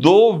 2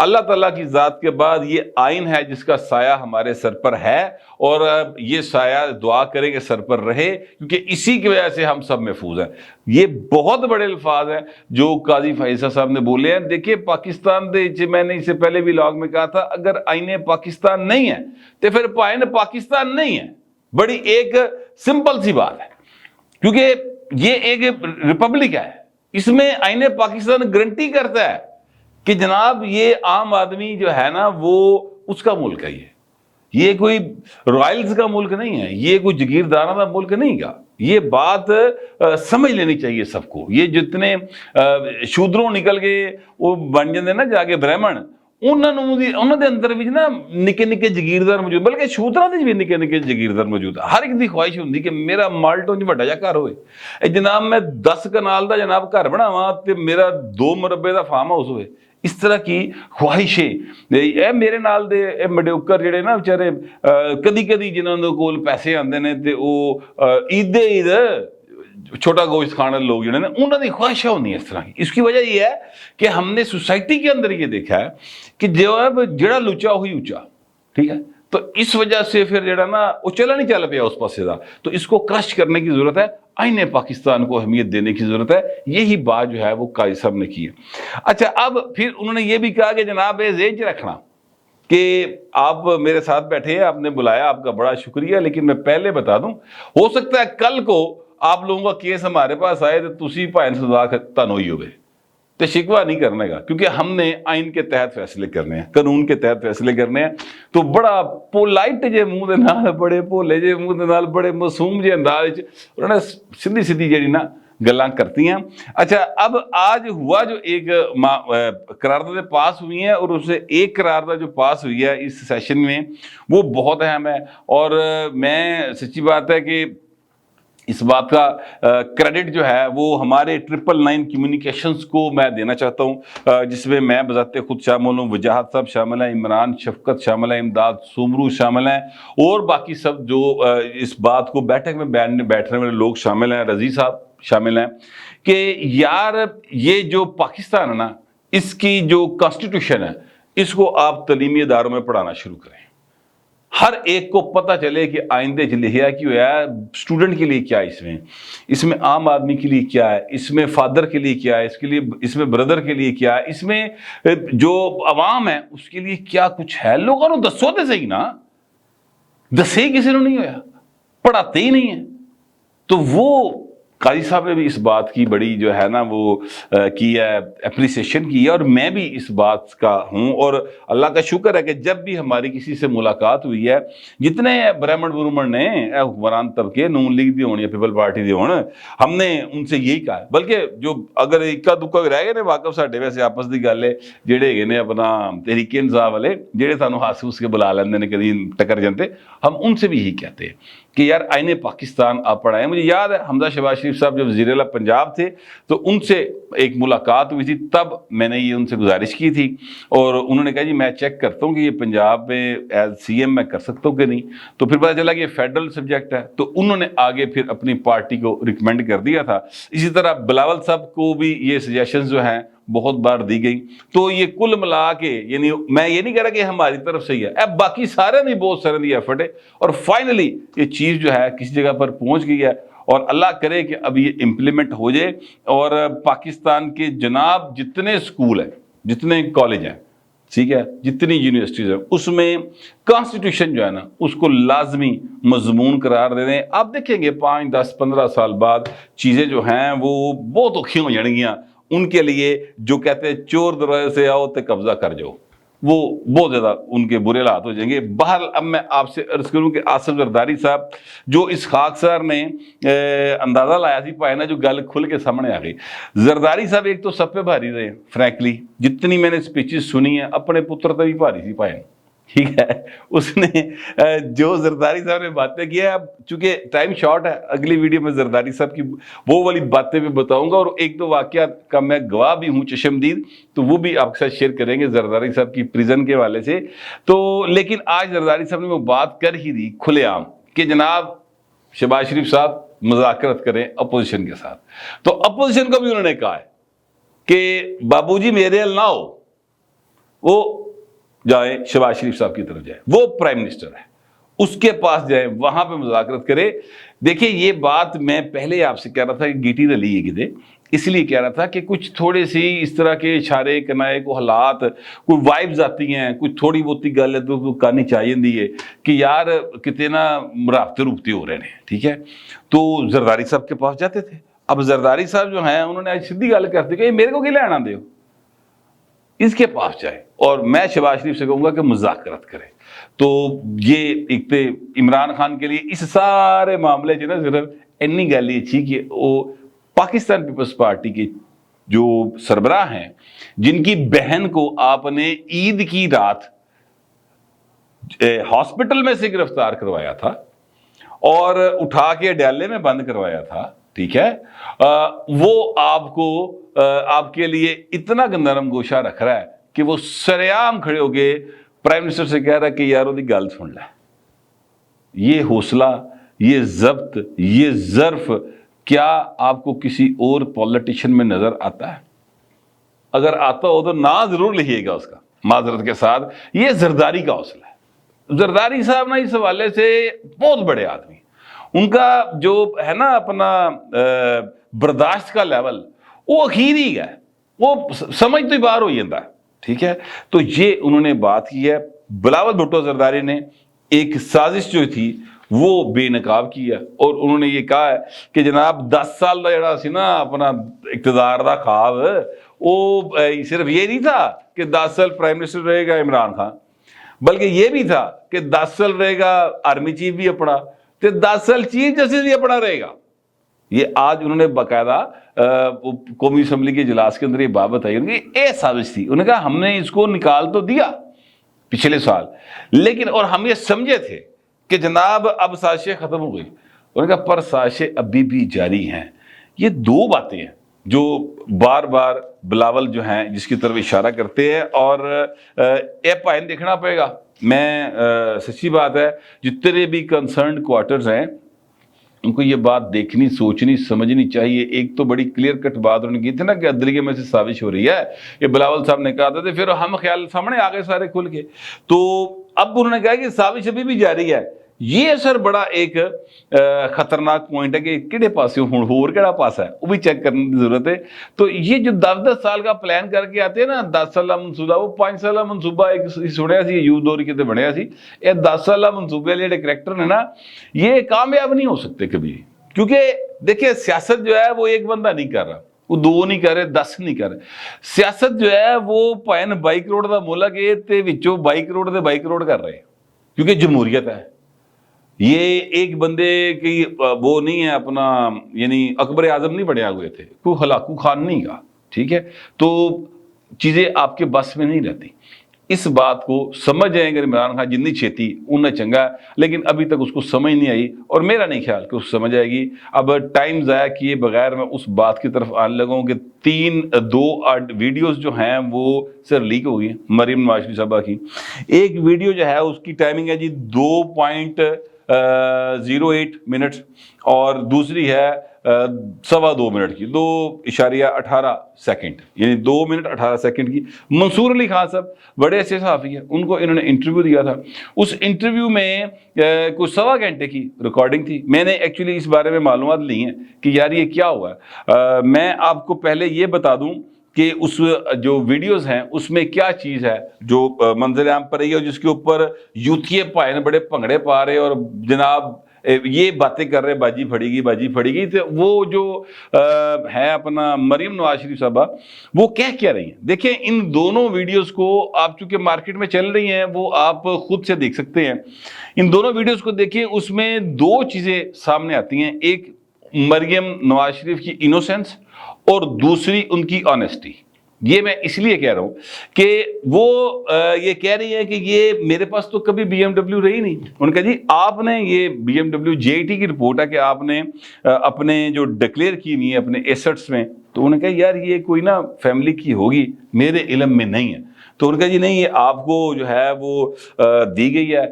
اللہ تعالیٰ کی ذات کے بعد یہ آئین ہے جس کا سایہ ہمارے سر پر ہے، اور یہ سایہ دعا کریں کہ سر پر رہے، کیونکہ اسی کی وجہ سے ہم سب محفوظ ہیں۔ یہ بہت بڑے الفاظ ہیں جو قاضی فائزہ صاحب نے بولے ہیں۔ دیکھیں پاکستان دے، میں نے اس سے پہلے بھی لاگ میں کہا تھا، اگر آئین پاکستان نہیں ہے تو پھر آئین پاکستان نہیں ہے۔ بڑی ایک سمپل سی بات ہے، کیونکہ یہ ایک ریپبلک ہے، اس میں آئین پاکستان گارنٹی کرتا ہے کہ جناب یہ عام آدمی جو ہے نا وہ اس کا ملک ہے، یہ کوئی رائلز کا ملک نہیں ہے، یہ کوئی جگیرداروں کا ملک نہیں گا۔ یہ بات سمجھ لینی چاہیے سب کو۔ یہ جتنے شودروں نکل کے وہ بن جاندے نا جا کے برہمن، انہوں دے اندر بھی نا نکے نکے جگیردار موجود، بلکہ شودراں دے بھی نکے نکے جگیردار موجود۔ ہر ایک دی خواہش ہوندی کہ میرا مالٹوں وچ بڑا جا گھر ہوئے، اے جناب میں 10 کنال دا جناب گھر بناواں تے میرا 2 مربے دا فارم ہاؤس ہوئے۔ اس طرح کی خواہشیں اے میرے نال دے اے مڈیوکر جڑے نا بیچارے کدی کدی جنہاں دے کول پیسے آندے نے تے او عید چھوٹا گوشت کھانے لوگ جڑے نا انہاں دی خواہشیں ہوندی ہیں اس طرح کی۔ اس کی وجہ یہ ہے کہ ہم نے سوسائٹی کے اندر یہ دیکھا ہے کہ جڑا لچا ہوئی اونچا، ٹھیک ہے، تو اس وجہ سے پھر جڑا نا وہ چلا نہیں چل پیا اس پاسے دا، تو اس کو کرش کرنے کی ضرورت ہے۔ آئین پاکستان کو اہمیت دینے کی ضرورت ہے۔ یہی بات جو ہے وہ قاضی صاحب نے کی ہے۔ اچھا اب پھر انہوں نے یہ بھی کہا کہ جناب یہ ذہن رکھنا کہ آپ میرے ساتھ بیٹھے ہیں، آپ نے بلایا، آپ کا بڑا شکریہ، لیکن میں پہلے بتا دوں ہو سکتا ہے کل کو آپ لوگوں کا کیس ہمارے پاس آئے تو تسی بھائن سزا تن ہوئی ہوئے، تو شکوہ نہیں کرنے کا، کیونکہ ہم نے آئین کے تحت فیصلے کرنے ہیں، قانون کے تحت فیصلے کرنے ہیں۔ تو بڑا پولائٹ جے منہ دے نال، بڑے بھولے جے منہ دے نال، بڑے معصوم جے انداز وچ انہوں نے سیدھی سیدھی جڑی نا گلاں کرتی ہیں۔ اچھا اب آج ہوا جو ایک قراردادیں پاس ہوئی ہیں، اور اس سے ایک قرارداد جو پاس ہوئی ہے اس سیشن میں وہ بہت اہم ہے، اور میں سچی بات ہے کہ اس بات کا کریڈٹ جو ہے وہ ہمارے 999 کمیونیکیشنز کو میں دینا چاہتا ہوں، جس میں میں بذات خود شامل ہوں، وجاہت صاحب شامل ہیں، عمران شفقت شامل ہیں، امداد سومرو شامل ہیں، اور باقی سب جو اس بات کو بیٹھک میں بیٹھنے والے لوگ شامل ہیں، رضی صاحب شامل ہیں، کہ یار یہ جو پاکستان ہے نا، اس کی جو کانسٹیٹیوشن ہے اس کو آپ تعلیمی اداروں میں پڑھانا شروع کریں۔ ہر ایک کو پتہ چلے کہ آئندے لکھا کی ہوا ہے، اسٹوڈنٹ کے لیے کیا ہے، اس میں عام آدمی کے لیے کیا ہے، اس میں فادر کے لیے کیا ہے، اس میں بردر کے لیے کیا ہے، اس میں جو عوام ہے اس کے لیے کیا کچھ ہے۔ لوگوں نے دسو تے صحیح نا، دسے ہی کسی نے نہیں ہویا، پڑھاتے ہی نہیں ہیں۔ تو وہ قاضی صاحب نے بھی اس بات کی بڑی جو ہے نا وہ کی ہے، اپریسیشن کی ہے، اور میں بھی اس بات کا ہوں، اور اللہ کا شکر ہے کہ جب بھی ہماری کسی سے ملاقات ہوئی ہے، جتنے برہمن برہمن نے حکمران طبقے نون لیگ دی ہون یا پیپل پارٹی دی ہون، ہم نے ان سے یہی کہا ہے۔ بلکہ جو اگر اکا دکا رہ گئے نے واقف ساڈے ویسے آپس دی گل ہے، جڑے ہیگے نے اپنا تحریک انصاف والے جڑے سانو ہاس ہوس کے بلا لیندے نے کدی ٹکر جاندے، ہم ان سے بھی یہی کہتے ہیں کہ یار آئین پاکستان آپ پڑھائیں۔ مجھے یاد ہے حمزہ شہباز شریف صاحب جب وزیر اعلیٰ پنجاب تھے تو ان سے ایک ملاقات ہوئی تھی، تب میں نے یہ ان سے گزارش کی تھی، اور انہوں نے کہا جی میں چیک کرتا ہوں کہ یہ پنجاب میں ایز سی ایم میں کر سکتا ہوں کہ نہیں۔ تو پھر پتہ چلا کہ یہ فیڈرل سبجیکٹ ہے، تو انہوں نے آگے پھر اپنی پارٹی کو ریکمینڈ کر دیا تھا۔ اسی طرح بلاول صاحب کو بھی یہ سجیشنز جو ہیں بہت بار دی گئی۔ تو یہ کل ملا کے، یعنی میں یہ نہیں کہہ رہا کہ ہماری طرف سے ہی ہے، باقی سارے نہیں، بہت سارے دی ایفرٹ ہے، اور فائنلی یہ چیز جو ہے کسی جگہ پر پہنچ گئی ہے، اور اللہ کرے کہ اب یہ امپلیمنٹ ہو جائے، اور پاکستان کے جناب جتنے سکول ہیں، جتنے کالج ہیں، ٹھیک ہے، جتنی یونیورسٹیز ہیں، اس میں کانسٹیٹیوشن جو ہے نا اس کو لازمی مضمون قرار دے دیں۔ آپ دیکھیں گے 5 10 15 سال بعد چیزیں جو ہیں وہ بہت اوکھی ہو جائیں گیاں ان کے لیے، جو کہتے ہیں چور دروازے سے آؤ تے قبضہ کر جاؤ، وہ بہت زیادہ ان کے برے حالات ہو جائیں گے۔ بہرحال اب میں آپ سے عرض کروں کہ آصف زرداری صاحب جو اس خاکسار نے اندازہ لایا سی پائے نا، جو گل کھل کے سامنے آ گئی۔ زرداری صاحب ایک تو سب پہ بھاری رہے، فرینکلی جتنی میں نے سپیچز سنی ہیں، اپنے پتر تے بھی بھاری سی پائے، ٹھیک ہے۔ اس نے جو زرداری صاحب نے باتیں کی ہے، اب چونکہ ٹائم شارٹ ہے، اگلی ویڈیو میں زرداری صاحب کی وہ والی باتیں بھی بتاؤں گا، اور ایک دو واقعات کا میں گواہ بھی ہوں چشمدید، تو وہ بھی آپ کے ساتھ شیئر کریں گے زرداری صاحب کی پریزن کے حوالے سے۔ تو لیکن آج زرداری صاحب نے وہ بات کر ہی دی کھلے عام کہ جناب شہباز شریف صاحب مذاکرت کریں اپوزیشن کے ساتھ۔ تو اپوزیشن کو بھی انہوں نے کہا ہے کہ بابو جی میرے نہ ہو، وہ جائیں شہباز شریف صاحب کی طرف جائیں، وہ پرائم منسٹر ہے، اس کے پاس جائیں، وہاں پہ مذاکرت کرے۔ دیکھیں یہ بات میں پہلے آپ سے کہہ رہا تھا کہ گیٹی رلی ہے کدے، اس لیے کہہ رہا تھا کہ کچھ تھوڑے سی اس طرح کے اشارے کنائے کو حالات، کوئی وائبز آتی ہیں، کچھ تھوڑی بہت گل ہے تو کہانی چاہیے کہ یار کتنے نا رابطے روبتے ہو رہے ہیں، ٹھیک ہے۔ تو زرداری صاحب کے پاس جاتے تھے۔ اب زرداری صاحب جو ہیں انہوں نے آج سیدھی گل کرتے کہ میرے کو کی لینا دے، اس کے پاس جائے، اور میں شہباز شریف سے کہوں گا کہ مذاکرت کرے۔ تو یہ ایک تو عمران خان کے لیے اس سارے معاملے جو نا صرف اینی گل یہ تھی کہ وہ پاکستان پیپلز پارٹی کے جو سربراہ ہیں، جن کی بہن کو آپ نے عید کی رات ہاسپٹل میں سے گرفتار کروایا تھا اور اٹھا کے ڈیالے میں بند کروایا تھا، ٹھیک ہے، وہ آپ کو آپ کے لیے اتنا نرم گوشہ رکھ رہا ہے کہ وہ سریعام کھڑے ہو گئے پرائم منسٹر سے کہہ رہا ہے کہ یار وہ دی گل سن لے۔ یہ حوصلہ، یہ ضبط، یہ ظرف کیا آپ کو کسی اور پولیٹیشین میں نظر آتا ہے؟ اگر آتا ہو تو نا ضرور لکھیے گا اس کا، معذرت کے ساتھ۔ یہ زرداری کا حوصلہ ہے۔ زرداری صاحب نا اس حوالے سے بہت بڑے آدمی، ان کا جو ہے نا اپنا برداشت کا لیول وہ اخیر ہی ہے، وہ سمجھ تو ہی باہر ہو جاتا ہے، ٹھیک ہے۔ تو یہ انہوں نے بات کی ہے۔ بلاول بھٹو زرداری نے ایک سازش جو تھی وہ بے نقاب کی ہے، اور انہوں نے یہ کہا ہے کہ جناب 10 سال کا جڑا سی نا اپنا اقتدار دا خواب، وہ صرف یہ نہیں تھا کہ 10 سال پرائم منسٹر رہے گا عمران خان، بلکہ یہ بھی تھا کہ 10 سال رہے گا آرمی چیف بھی اپنا، تو 10 سال چیف جسٹس بھی اپنا رہے گا۔ یہ آج انہوں نے باقاعدہ قومی اسمبلی کے اجلاس کے اندر یہ بات بتائی، ان کی اے سازش تھی۔ انہوں نے کہا ہم نے اس کو نکال تو دیا پچھلے سال، لیکن اور ہم یہ سمجھے تھے کہ جناب اب سازشیں ختم ہو گئی، انہوں نے کہا پر سازشیں ابھی بھی جاری ہیں۔ یہ دو باتیں ہیں جو بار بار بلاول جو ہیں جس کی طرف اشارہ کرتے ہیں، اور اے پائن دیکھنا پڑے گا۔ میں سچی بات ہے جتنے بھی کنسرنڈ کوارٹرز ہیں ان کو یہ بات دیکھنی، سوچنی، سمجھنی چاہیے۔ ایک تو بڑی کلیئر کٹ بات انہوں نے کی تھی نا کہ عدلیہ میں سے سازش ہو رہی ہے، یہ بلاول صاحب نے کہا تھا، پھر ہم خیال سامنے آ گئے سارے کھل کے۔ تو اب انہوں نے کہا کہ سازش ابھی بھی جاری ہے۔ یہ سر بڑا ایک خطرناک پوائنٹ ہے کہ کہڑے پاسے ہور کہڑا پاسا ہے وہ بھی چیک کرنے کی ضرورت ہے۔ تو یہ جو 10 سال کا پلان کر کے آتے ہیں نا، 10 سالہ منصوبہ، وہ 5 سالہ منصوبہ ایک سنیا سی یوتھ دور کے بنیا سی، یہ 10 سالہ منصوبے والے کریکٹر نے نا یہ کامیاب نہیں ہو سکتے کبھی، کیونکہ دیکھیں سیاست جو ہے وہ ایک بندہ نہیں کر رہا، وہ 2 نہیں کر رہے، 10 نہیں کر رہے۔ سیاست جو ہے وہ پائن 22 کروڑ دا ملک ہے تے وچوں 22 کروڑ دے 22 کروڑ کر رہے ہیں، کیونکہ جمہوریت ہے۔ یہ ایک بندے کی وہ نہیں ہے اپنا، یعنی اکبر اعظم نہیں بڑے ہوئے تھے، کوئی ہلاکو خان نہیں کا، ٹھیک ہے۔ تو چیزیں آپ کے بس میں نہیں رہتی۔ اس بات کو سمجھ جائیں گے عمران خان جتنی چھیتی انہیں چنگا ہے، لیکن ابھی تک اس کو سمجھ نہیں آئی، اور میرا نہیں خیال کہ اس سمجھ آئے گی۔ اب ٹائم ضائع کیے بغیر میں اس بات کی طرف آنے لگا ہوں کہ 2 ویڈیوز جو ہیں وہ سر لیک ہو گئی مریم نواز شریف صاحبہ کی۔ ایک ویڈیو جو ہے اس کی ٹائمنگ ہے جی 2.08 منٹ، اور دوسری ہے 2.25 منٹ کی، 2.18 سیکنڈ، یعنی 2 منٹ 18 سیکنڈ کی۔ منصور علی خان صاحب بڑے اچھے صحافی ہیں، ان کو انہوں نے انٹرویو دیا تھا۔ اس انٹرویو میں کچھ 1.25 گھنٹے کی ریکارڈنگ تھی۔ میں نے ایکچولی اس بارے میں معلومات لی ہیں کہ یار یہ کیا ہوا ہے۔ میں آپ کو پہلے یہ بتا دوں کہ اس جو ویڈیوز ہیں اس میں کیا چیز ہے جو منظر عام پر رہی ہے، اور جس کے اوپر یوتھیے پائے نے بڑے پنگڑے پا رہے اور جناب یہ باتیں کر رہے باجی پھڑے گی باجی پھڑے گی۔ تو وہ جو ہے اپنا مریم نواز شریف صاحبہ وہ کہہ کیا رہی ہیں، دیکھیں ان دونوں ویڈیوز کو آپ چونکہ مارکیٹ میں چل رہی ہیں وہ آپ خود سے دیکھ سکتے ہیں۔ ان دونوں ویڈیوز کو دیکھیں، اس میں 2 چیزیں سامنے آتی ہیں، ایک مریم نواز شریف کی انوسینس اور دوسری ان کی آنیسٹی۔ یہ میں اس لیے کہہ رہا ہوں کہ وہ یہ کہہ رہی ہے کہ یہ میرے پاس تو کبھی بی ایم ڈبلیو رہی نہیں۔ ان کا جی آپ نے یہ B M W J T کی رپورٹ ہے کہ آپ نے اپنے جو ڈکلیئر کی ہوئی ہے اپنے ایسٹس میں، تو انہوں نے کہا یار یہ کوئی نا فیملی کی ہوگی، میرے علم میں نہیں ہے۔ تو ان کا جی نہیں، یہ آپ کو جو ہے وہ دی گئی ہے،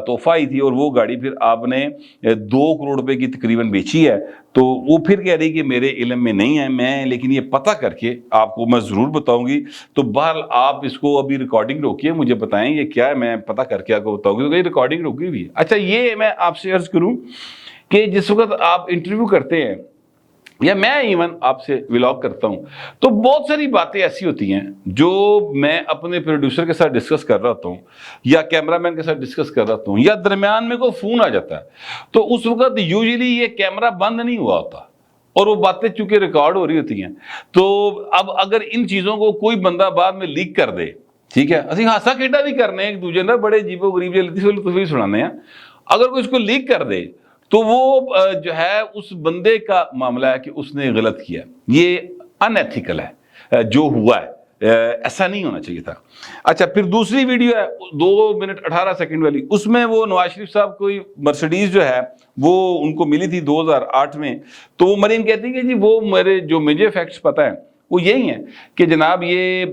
تحفہ ہی تھی، اور وہ گاڑی پھر آپ نے 2 کروڑ روپے کی تقریباً بیچی ہے. تو وہ پھر کہہ رہی کہ میرے علم میں نہیں ہے، میں لیکن یہ پتہ کر کے آپ کو میں ضرور بتاؤں گی. تو بہرحال آپ اس کو ابھی ریکارڈنگ روکیے، مجھے بتائیں یہ کیا ہے، میں پتہ کر کے آپ کو بتاؤں گی. تو یہ ریکارڈنگ روکی ہوئی ہے. اچھا، یہ میں آپ سے عرض کروں کہ جس وقت آپ انٹرویو کرتے ہیں یا میں ایون آپ سے ولاگ کرتا ہوں، تو بہت ساری باتیں ایسی ہوتی ہیں جو میں اپنے پروڈیوسر کے ساتھ ڈسکس کر رہا ہوتا ہوں یا کیمرہ مین کے ساتھ ڈسکس کر رہا ہوتا ہوں، یا درمیان میں کوئی فون آ جاتا ہے، تو اس وقت یوزلی یہ کیمرہ بند نہیں ہوا ہوتا اور وہ باتیں چونکہ ریکارڈ ہو رہی ہوتی ہیں. تو اب اگر ان چیزوں کو کوئی بندہ بعد میں لیک کر دے، ٹھیک ہے، اسی ہاسا کھیڈا بھی کرنے ایک دوسرے نا بڑے عجیب و غریب لطیف سنانے ہیں، اگر کوئی اس کو لیک کر دے تو وہ جو ہے اس بندے کا معاملہ ہے کہ اس نے غلط کیا. یہ ان ایتھیکل ہے جو ہوا ہے، ایسا نہیں ہونا چاہیے تھا. اچھا، پھر دوسری ویڈیو ہے 2 منٹ 18 سیکنڈ والی، اس میں وہ نواز شریف صاحب کوئی مرسیڈیز جو ہے وہ ان کو ملی تھی 2008 میں. تو وہ مریم کہتی کہ جی وہ مجھے فیکٹس پتہ ہیں وہ یہی ہیں کہ جناب یہ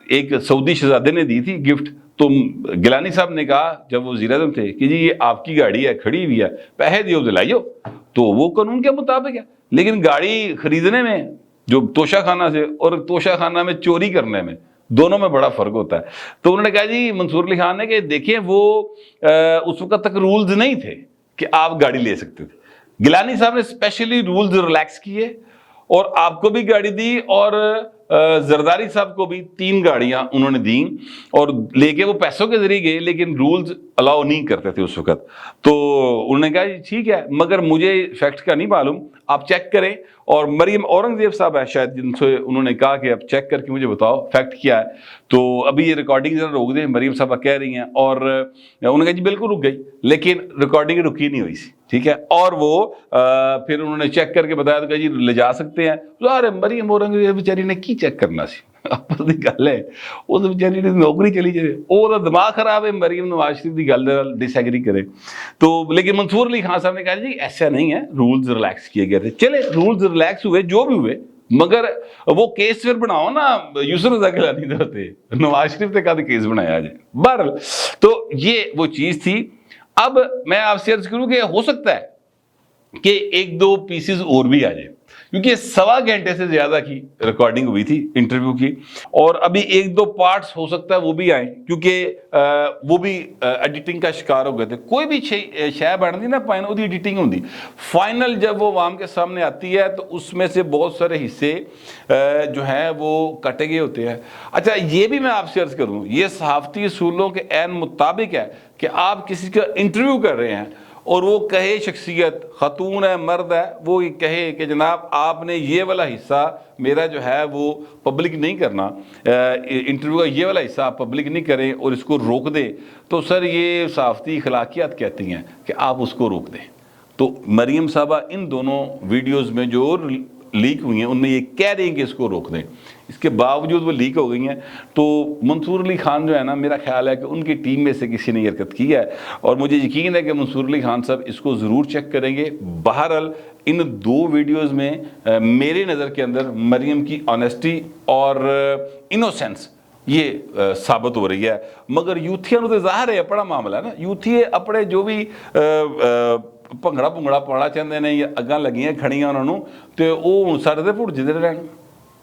ایک سعودی شہزادے نے دی تھی گفٹ. تو گیلانی صاحب نے کہا جب وہ وزیر اعظم تھے کہ جی یہ آپ کی گاڑی ہے، کھڑی ہوئی ہے، پیسے دیو دلائیو. تو وہ قانون کے مطابق ہے، لیکن گاڑی خریدنے میں جو توشہ خانہ سے اور توشہ خانہ میں چوری کرنے میں دونوں میں بڑا فرق ہوتا ہے. تو انہوں نے کہا جی منصور علی خان نے کہ دیکھیں وہ اس وقت تک رولز نہیں تھے کہ آپ گاڑی لے سکتے تھے. گیلانی صاحب نے اسپیشلی رولز ریلیکس کیے اور آپ کو بھی گاڑی دی اور زرداری صاحب کو بھی 3 گاڑیاں انہوں نے دیں اور لے کے وہ پیسوں کے ذریعے گئے، لیکن رولز الاؤ نہیں کرتے تھے اس وقت. تو انہوں نے کہا جی ٹھیک ہے، مگر مجھے فیکٹ کا نہیں معلوم، آپ چیک کریں. اور مریم اورنگزیب صاحب ہے شاید جن سے انہوں نے کہا کہ آپ چیک کر کے مجھے بتاؤ فیکٹ کیا ہے. تو ابھی یہ ریکارڈنگ ذرا روک دیں، مریم صاحبہ کہہ رہی ہیں. اور انہوں نے کہا جی بالکل رک گئی، لیکن ریکارڈنگ رکی نہیں ہوئی سی، ٹھیک ہے. اور وہ پھر انہوں نے چیک کر کے بتایا تو کہا جی لے جا سکتے ہیں. ارے مریم اورنگزیب بیچاری نے کی چیک کرنا سی، آپس کی گل ہے، اس بیچاری نے نوکری چلی جائے، وہ دماغ خراب ہے. مریم نواز شریف کی گل ڈس ایگری کرے. تو لیکن منصور علی خان صاحب نے کہا جی ایسا نہیں ہے، رولز ریلیکس کیے گئے تھے. چلے رولز ریلیکس ہوئے جو بھی ہوئے، مگر وہ کیس پھر بناؤ نا یوسف رضا گیلانی ہوتے، نواز شریف نے کہا کیس بنایا جائے. بہرحال تو یہ وہ چیز تھی. اب میں آپ سے عرض کروں کہ ہو سکتا ہے کہ 1-2 پیسز اور بھی آ جائے، کیونکہ 1.25 گھنٹے سے زیادہ کی ریکارڈنگ ہوئی تھی انٹرویو کی، اور ابھی 1-2 پارٹس ہو سکتا ہے وہ بھی آئیں، کیونکہ وہ بھی ایڈیٹنگ کا شکار ہو گئے تھے. کوئی بھی شے بنتی نا پائن وہ ایڈیٹنگ ہوتی، فائنل جب وہ عوام کے سامنے آتی ہے تو اس میں سے بہت سارے حصے جو ہیں وہ کٹے گئے ہوتے ہیں. اچھا، یہ بھی میں آپ سے عرض کروں، یہ صحافتی اصولوں کے عین مطابق ہے کہ آپ کسی کا انٹرویو کر رہے ہیں اور وہ کہے شخصیت خاتون ہے مرد ہے، وہ کہے کہ جناب آپ نے یہ والا حصہ میرا جو ہے وہ پبلک نہیں کرنا، انٹرویو کا یہ والا حصہ آپ پبلک نہیں کریں اور اس کو روک دے، تو سر یہ صحافتی اخلاقیات کہتی ہیں کہ آپ اس کو روک دیں. تو مریم صاحبہ ان دونوں ویڈیوز میں جو لیک ہوئی ہیں ان میں یہ کہہ رہی ہیں کہ اس کو روک دیں، اس کے باوجود وہ لیک ہو گئی ہیں. تو منصور علی خان جو ہے نا، میرا خیال ہے کہ ان کی ٹیم میں سے کسی نے یہ حرکت کی ہے، اور مجھے یقین ہے کہ منصور علی خان صاحب اس کو ضرور چیک کریں گے. بہرحال ان 2 ویڈیوز میں میرے نظر کے اندر مریم کی آنیسٹی اور انوسینس یہ ثابت ہو رہی ہے. مگر یوتھیاں تو ظاہر ہے بڑا معاملہ ہے نا، یوتھی اپنے جو بھی ਭੰਗੜਾ ਪਾਉਣਾ ਚਾਹੁੰਦੇ ਨੇ ਜਾਂ ਅੱਗਾਂ ਲੱਗੀਆਂ ਖੜੀਆਂ ਉਹਨਾਂ ਨੂੰ, ਤੇ ਉਹ ਹੁਣ ਸਾਡੇ ਤੇ ਭੁੱਜਦੇ ਰਹਿਣ.